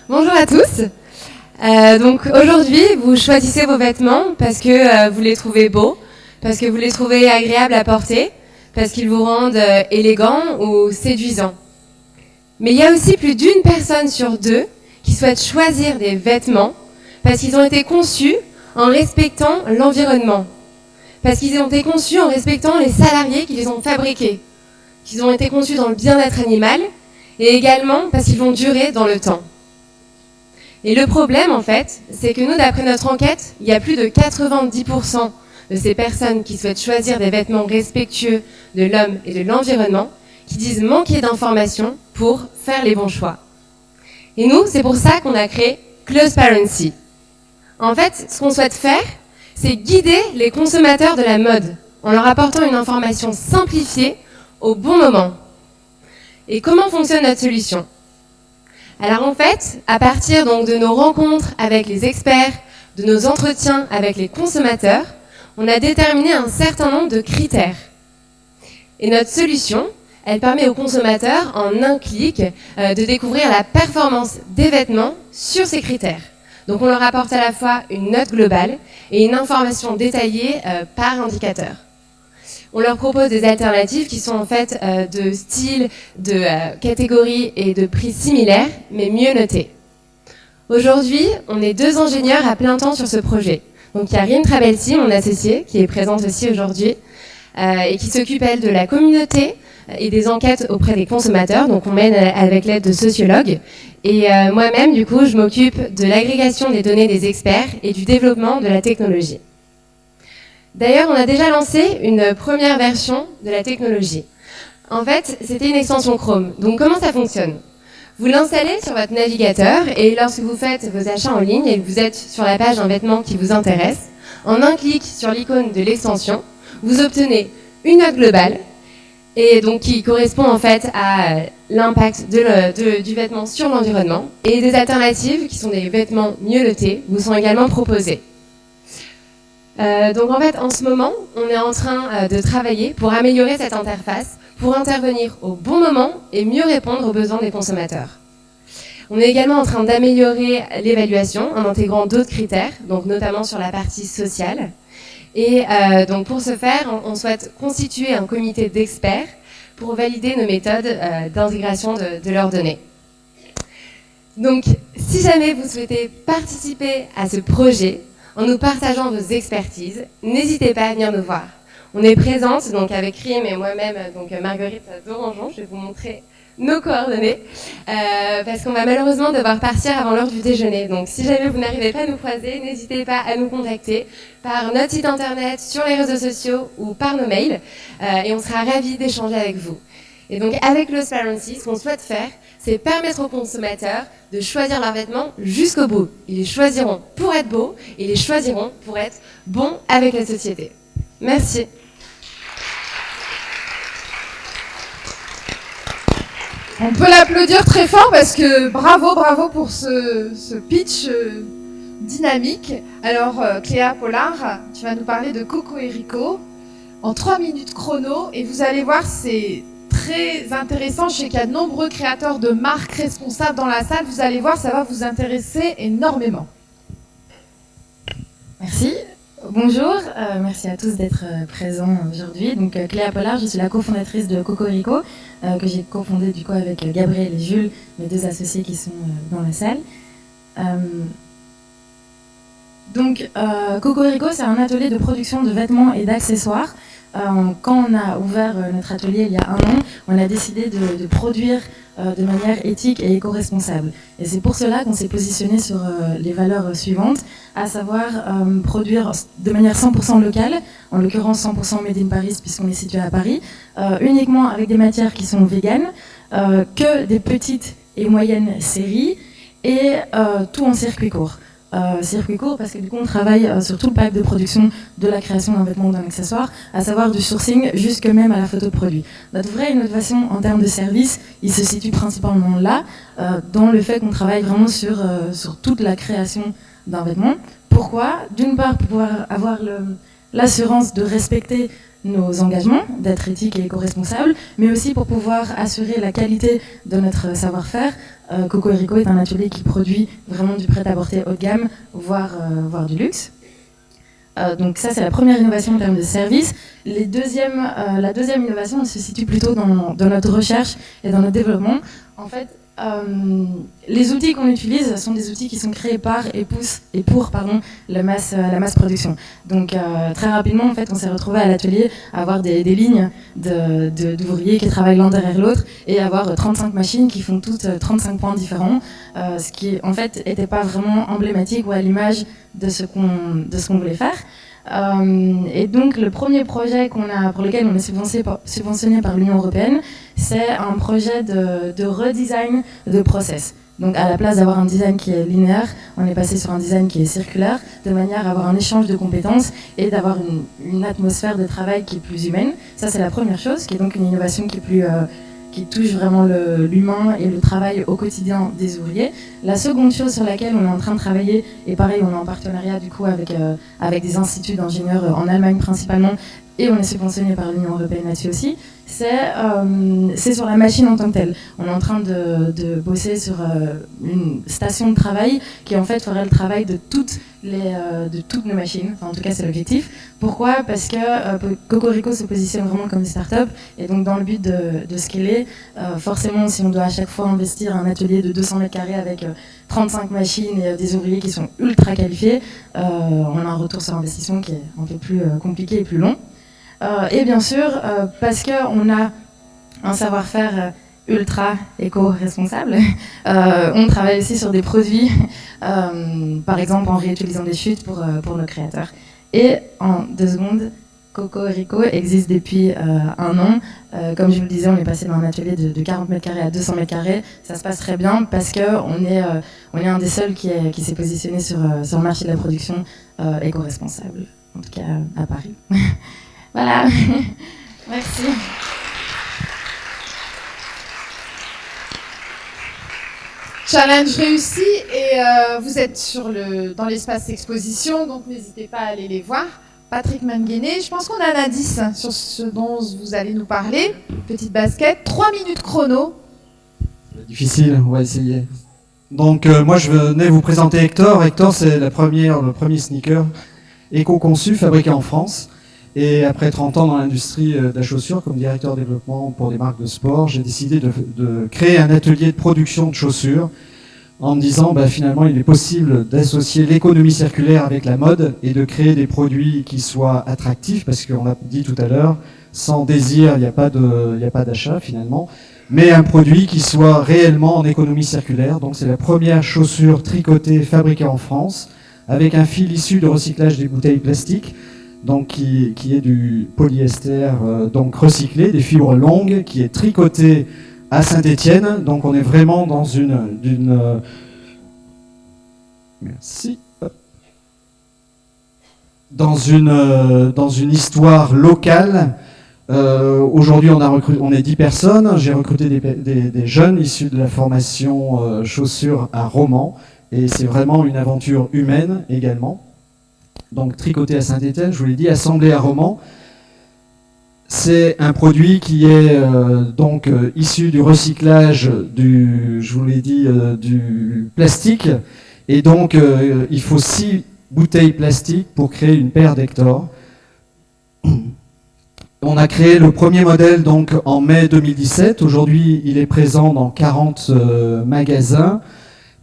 Bonjour à tous. Donc aujourd'hui, vous choisissez vos vêtements parce que vous les trouvez beaux, parce que vous les trouvez agréables à porter, parce qu'ils vous rendent élégants ou séduisants. Mais il y a aussi plus d'une personne sur deux qui souhaite choisir des vêtements parce qu'ils ont été conçus en respectant l'environnement, parce qu'ils ont été conçus en respectant les salariés qui les ont fabriqués, qu'ils ont été conçus dans le bien-être animal et également parce qu'ils vont durer dans le temps. Et le problème, en fait, c'est que nous, d'après notre enquête, il y a plus de 90% de ces personnes qui souhaitent choisir des vêtements respectueux de l'homme et de l'environnement qui disent manquer d'informations pour faire les bons choix. Et nous, c'est pour ça qu'on a créé Closeparency. En fait, ce qu'on souhaite faire, c'est guider les consommateurs de la mode en leur apportant une information simplifiée au bon moment. Et comment fonctionne notre solution ? Alors en fait, à partir donc de nos rencontres avec les experts, de nos entretiens avec les consommateurs, on a déterminé un certain nombre de critères. Et notre solution, elle permet aux consommateurs, en un clic, de découvrir la performance des vêtements sur ces critères. Donc on leur apporte à la fois une note globale et une information détaillée par indicateur. On leur propose des alternatives qui sont en fait de style, de catégories et de prix similaires, mais mieux notés. Aujourd'hui, on est 2 ingénieurs à plein temps sur ce projet. Donc il y a Rim Trabelsi, mon associée, qui est présente aussi aujourd'hui, et qui s'occupe, elle, de la communauté et des enquêtes auprès des consommateurs. Donc on mène avec l'aide de sociologues. Et moi-même, du coup, je m'occupe de l'agrégation des données des experts et du développement de la technologie. D'ailleurs, on a déjà lancé une première version de la technologie. En fait, c'était une extension Chrome. Donc, comment ça fonctionne ? Vous l'installez sur votre navigateur et lorsque vous faites vos achats en ligne et que vous êtes sur la page d'un vêtement qui vous intéresse, en un clic sur l'icône de l'extension, vous obtenez une note globale et donc qui correspond en fait à l'impact du vêtement sur l'environnement, et des alternatives qui sont des vêtements mieux notés vous sont également proposées. Donc en fait, en ce moment, on est en train de travailler pour améliorer cette interface, pour intervenir au bon moment et mieux répondre aux besoins des consommateurs. On est également en train d'améliorer l'évaluation en intégrant d'autres critères, donc notamment sur la partie sociale. Et donc pour ce faire, on souhaite constituer un comité d'experts pour valider nos méthodes d'intégration de leurs données. Donc, si jamais vous souhaitez participer à ce projet, en nous partageant vos expertises, n'hésitez pas à venir nous voir. On est présente donc avec Rim et moi-même, donc Marguerite d'Orangeon. Je vais vous montrer nos coordonnées parce qu'on va malheureusement devoir partir avant l'heure du déjeuner. Donc si jamais vous n'arrivez pas à nous croiser, n'hésitez pas à nous contacter par notre site internet, sur les réseaux sociaux ou par nos mails et on sera ravis d'échanger avec vous. Et donc avec Closeparency, ce qu'on souhaite faire, c'est permettre aux consommateurs de choisir leurs vêtements jusqu'au bout. Ils les choisiront pour être beaux, et ils les choisiront pour être bons avec la société. Merci. On peut l'applaudir très fort parce que bravo pour ce pitch dynamique. Alors Cléa Pollard, tu vas nous parler de Coco et Rico en 3 minutes chrono, et vous allez voir, c'est très intéressant. Je sais qu'il y a de nombreux créateurs de marques responsables dans la salle. Vous allez voir, ça va vous intéresser énormément. Merci. Bonjour, merci à tous d'être présents aujourd'hui. Donc Cléa Pollard, je suis la cofondatrice de Cocorico, que j'ai cofondée du coup avec Gabriel et Jules, mes 2 associés qui sont dans la salle. Donc Cocorico, c'est un atelier de production de vêtements et d'accessoires. Quand on a ouvert notre atelier il y a 1 an, on a décidé de produire de manière éthique et éco-responsable. Et c'est pour cela qu'on s'est positionné sur les valeurs suivantes, à savoir produire de manière 100% locale, en l'occurrence 100% made in Paris puisqu'on est situé à Paris, uniquement avec des matières qui sont véganes, que des petites et moyennes séries, et tout en circuit court. Circuit court parce que du coup on travaille sur tout le pipe de production de la création d'un vêtement ou d'un accessoire, à savoir du sourcing jusque même à la photo de produit. Notre vraie innovation en termes de service, il se situe principalement là, dans le fait qu'on travaille vraiment sur toute la création d'un vêtement. Pourquoi ? D'une part pour pouvoir avoir l'assurance de respecter nos engagements, d'être éthique et éco-responsable, mais aussi pour pouvoir assurer la qualité de notre savoir-faire. Cocorico est un atelier qui produit vraiment du prêt-à-porter haut de gamme, voire du luxe. Donc ça, c'est la première innovation en termes de service. La deuxième innovation se situe plutôt dans notre recherche et dans notre développement. En fait, les outils qu'on utilise sont des outils qui sont créés par et pour la masse production. Donc très rapidement, en fait, on s'est retrouvé à l'atelier à avoir des lignes d'ouvriers qui travaillent l'un derrière l'autre et avoir 35 machines qui font toutes 35 points différents, ce qui en fait n'était pas vraiment emblématique ou à l'image de ce qu'on voulait faire. Et donc le premier projet pour lequel on est subventionné par l'Union européenne, c'est un projet de redesign de process. Donc à la place d'avoir un design qui est linéaire, on est passé sur un design qui est circulaire, de manière à avoir un échange de compétences et d'avoir une atmosphère de travail qui est plus humaine. Ça, c'est la première chose, qui est donc une innovation qui touche vraiment l'humain et le travail au quotidien des ouvriers. La seconde chose sur laquelle on est en train de travailler, et pareil, on est en partenariat du coup avec des instituts d'ingénieurs en Allemagne principalement, et on est subventionné par l'Union européenne là-dessus aussi, c'est sur la machine en tant que telle. On est en train de bosser sur une station de travail qui en fait ferait le travail de toutes nos machines. Enfin, en tout cas, c'est l'objectif. Pourquoi ? Parce que Cocorico se positionne vraiment comme une start-up et donc dans le but de scaler, forcément, si on doit à chaque fois investir un atelier de 200 mètres carrés avec 35 machines et des ouvriers qui sont ultra qualifiés, on a un retour sur investissement qui est un peu plus compliqué et plus long. Et bien sûr, parce qu'on a un savoir-faire ultra éco-responsable, on travaille aussi sur des produits, par exemple en réutilisant des chutes pour nos créateurs. Et en 2 secondes, Cocorico existe depuis 1 an. Comme je vous le disais, on est passé d'un atelier de 40 mètres carrés à 200 mètres carrés. Ça se passe très bien parce qu'on est un des seuls qui s'est positionné sur le marché de la production éco-responsable, en tout cas à Paris. Voilà, merci. Challenge réussi et vous êtes dans l'espace exposition, donc n'hésitez pas à aller les voir. Patrick Manguéné, je pense qu'on a un indice sur ce dont vous allez nous parler. Petite basket, 3 minutes chrono. Difficile, on va essayer. Donc moi je venais vous présenter Hector. Hector, c'est le premier sneaker éco-conçu fabriqué en France. Et après 30 ans dans l'industrie de la chaussure, comme directeur développement pour des marques de sport, j'ai décidé de créer un atelier de production de chaussures en me disant finalement il est possible d'associer l'économie circulaire avec la mode et de créer des produits qui soient attractifs, parce qu'on l'a dit tout à l'heure, sans désir il n'y a pas d'achat finalement, mais un produit qui soit réellement en économie circulaire. Donc c'est la première chaussure tricotée fabriquée en France avec un fil issu de recyclage des bouteilles plastiques, donc qui est du polyester donc recyclé, des fibres longues, qui est tricoté à Saint-Étienne. Donc on est vraiment dans dans une histoire locale. Aujourd'hui on est 10 personnes. J'ai recruté des jeunes issus de la formation chaussures à Romans, et c'est vraiment une aventure humaine également. Donc tricoté à Saint-Étienne, je vous l'ai dit, assemblé à Romans. C'est un produit qui est issu du recyclage du plastique. Et donc il faut 6 bouteilles plastiques pour créer une paire d'Hector. On a créé le premier modèle donc en mai 2017. Aujourd'hui, il est présent dans 40 magasins.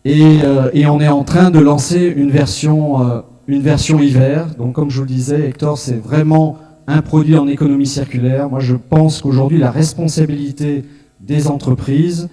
Et on est en train de lancer une version hiver. Donc comme je vous le disais, Hector, c'est vraiment un produit en économie circulaire. Moi, je pense qu'aujourd'hui, la responsabilité des entreprises,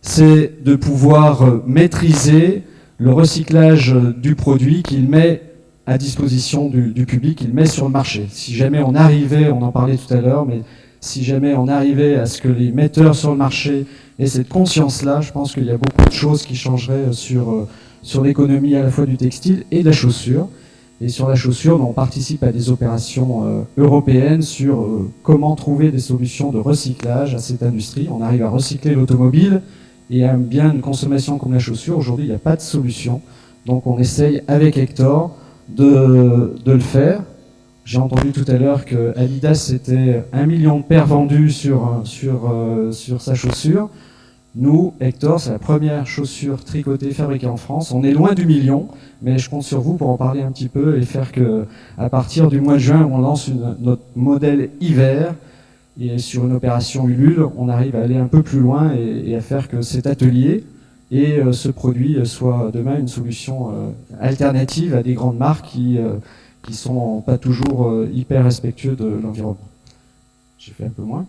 c'est de pouvoir maîtriser le recyclage du produit qu'il met à disposition du public, qu'il met sur le marché. Si jamais on arrivait, on en parlait tout à l'heure, mais si jamais on arrivait à ce que les metteurs sur le marché aient cette conscience-là, je pense qu'il y a beaucoup de choses qui changeraient sur l'économie à la fois du textile et de la chaussure. Et sur la chaussure, on participe à des opérations européennes sur comment trouver des solutions de recyclage à cette industrie. On arrive à recycler l'automobile et à un bien de consommation comme la chaussure. Aujourd'hui, il n'y a pas de solution. Donc on essaye avec Hector de le faire. J'ai entendu tout à l'heure que Adidas c'était 1 million de paires vendues sur sa chaussure. Nous, Hector, c'est la première chaussure tricotée fabriquée en France. On est loin du million, mais je compte sur vous pour en parler un petit peu et faire que, à partir du mois de juin, on lance notre modèle hiver. Et sur une opération Ulule, on arrive à aller un peu plus loin et à faire que cet atelier et ce produit soit demain une solution alternative à des grandes marques qui sont pas toujours hyper respectueux de l'environnement. J'ai fait un peu moins.